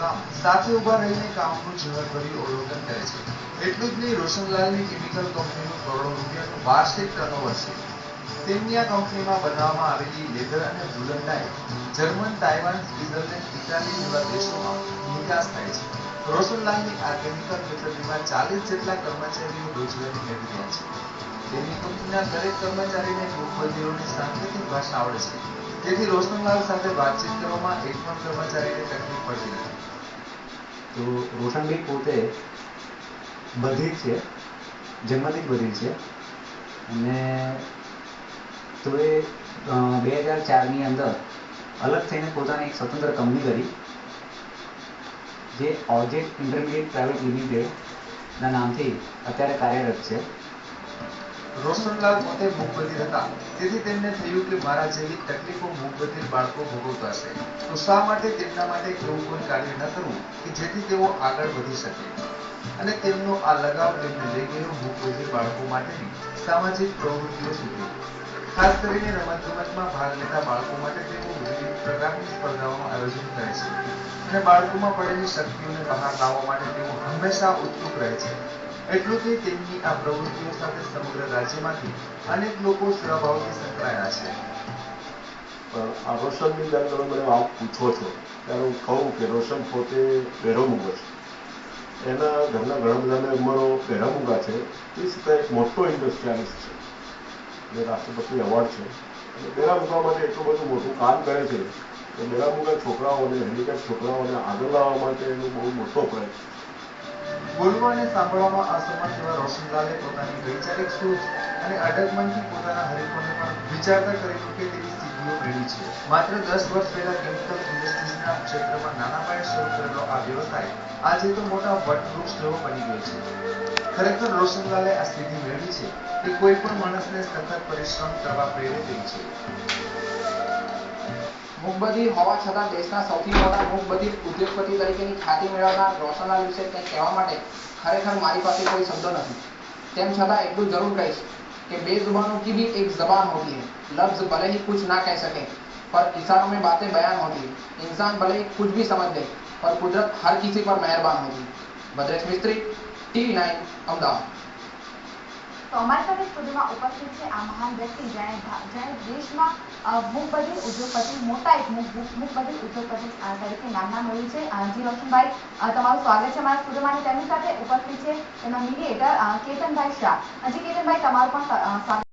કામ સાથે ઊભા રહીને કામનું ઝીણવટભર્યું અવલોકન કરે છે। એટલું જ નહીં, રોશનલાલની કેમિકલ કંપનીનું કરોડો રૂપિયાનું વાર્ષિક ટર્નઓવર છે। તેમની આ કંપનીમાં બનાવવામાં આવેલી લેધર અને વુલન ડાય જર્મન, તાઇવાન, સ્વિટ્ઝરલેન્ડ, ઇટાલી જેવા દેશોમાં નિકાસ થાય છે। રોશનલાલની આ કેમિકલ ફેક્ટરીમાં 40 જેટલા કર્મચારીઓ રોજગારી મેળવી રહ્યા છે। તેમની કંપનીના દરેક કર્મચારીને મૂકબધિરોની સાંકેતિક ભાષા આવડે છે, તેથી રોશનલાલ સાથે વાતચીત કરવામાં એક પણ કર્મચારીને તકલીફ પડતી નથી। તો રોશનભાઈ પોતે બધિર છે, જન્મથી જ બધિર છે અને તો એ 2004ની અંદર અલગ થઈને પોતાની એક સ્વતંત્ર કંપની કરી જે ઓજેટ ઇન્ટરમીડિયેટ પ્રાઇવેટ લિમિટેડના નામથી અત્યારે કાર્યરત છે। રોશનલાલ પોતે મૂકબધિર હતા, તેથી તેમને થયું કે મારા જેવી તકલીફો મૂકબધિર બાળકો ભોગવતા હશે, તો શા માટે તેમના માટે એવું કોઈ કાર્ય ન કરવું કે જેથી તેઓ આગળ વધી શકે। અને તેમનો આ લગાવ તેમને લઈ ગયો મૂકબધિર બાળકો માટેની સામાજિક પ્રવૃત્તિઓ સુધી। ખાસ કરીને રમતગમતમાં ભાગ લેતા બાળકો માટે તેઓ વિવિધ પ્રકારની સ્પર્ધાઓનું આયોજન કરે છે અને બાળકોમાં પડેલી શક્તિઓને બહાર લાવવા માટે તેઓ હંમેશા ઉત્સુક રહે છે। એટલું કે તેમની આ પ્રવૃત્તિઓ સાથે સમગ્ર રાજ્યમાંથી અનેક લોકો સેવાભાવથી સંકળાયેલા છે। પણ આ રોશનની જ્યારે તમે મને વાત પૂછો છો ત્યારે હું કહું કે રોશન પોતે બહેરોમૂંગો છે। એના ઘરના ઘણા બધાને ઉંમરો બહેરામૂંગા છે, એ છતાં એક મોટો ઇન્ડસ્ટ્રીયાલિસ્ટ છે, જે રાષ્ટ્રપતિ એવોર્ડ છે અને બહેરામૂંગા માટે એટલું બધું મોટું કામ કરે છે કે બહેરામૂંગા છોકરાઓને, હેન્ડીકેપ છોકરાઓને આગળ લાવવા માટે એનો બહુ મોટો પ્રયત્ન છે। બોલવા અને સાંભળવામાં અસમર્થ એવા રોશનલાલે પોતાની વૈચારિક સૂઝ અને અડગમનથી પોતાના હરીફોને પણ વિચારતા કરી મૂકે તેવી સિદ્ધિઓ મેળવી છે। માત્ર 10 વર્ષ પહેલા કેમિકલ ઇન્ડસ્ટ્રીઝના ક્ષેત્રમાં નાના પાયે શરૂ કરેલો આ વ્યવસાય આજે તો મોટા વટવૃક્ષ જેવો બની ગયો છે। ખરેખર રોશનલાલે આ સિદ્ધિ મેળવી છે તે કોઈ પણ માણસને સખત પરિશ્રમ કરવા પ્રેરે તેવી છે। મૂકબધિર હોવા છતાં દેશના સૌથી મોટા મૂકબધિર ઉદ્યોગપતિ તરીકેની ખ્યાતિ મેળવનાર રોશનલાલ વિશે કંઈક કહેવા માટે ખરેખર મારી પાસે કોઈ શબ્દો નથી। તેમ છતાં એટલું જરૂર કહીશ कि बेजुबानों की भी एक जबान होती है। लफ्ज भले ही कुछ ना कह सके पर इशारों में बातें बयान होती है। इंसान भले ही कुछ भी समझ ले पर कुदरत हर किसी पर मेहरबान होती है। भद्रेश मिस्त्री, TV9 अमदावाद। तो અમારી સાથે સ્ટુડિયોમાં ઉપસ્થિત છે આ મહાન વ્યક્તિ જેણે દેશમાં મૂકબધિર ઉદ્યોગપતિ મોટા એક મૂકબધિર ઉદ્યોગપતિ તરીકે નામના મેળવી છે। જી રોશનભાઈ, તમારું સ્વાગત છે અમારા સ્ટુડિયોમાં। તેમની સાથે ઉપસ્થિત છે એમના મીડિયેટર કેતનભાઈ શાહ। જી કેતનભાઈ, તમારું પણ સ્વાગત।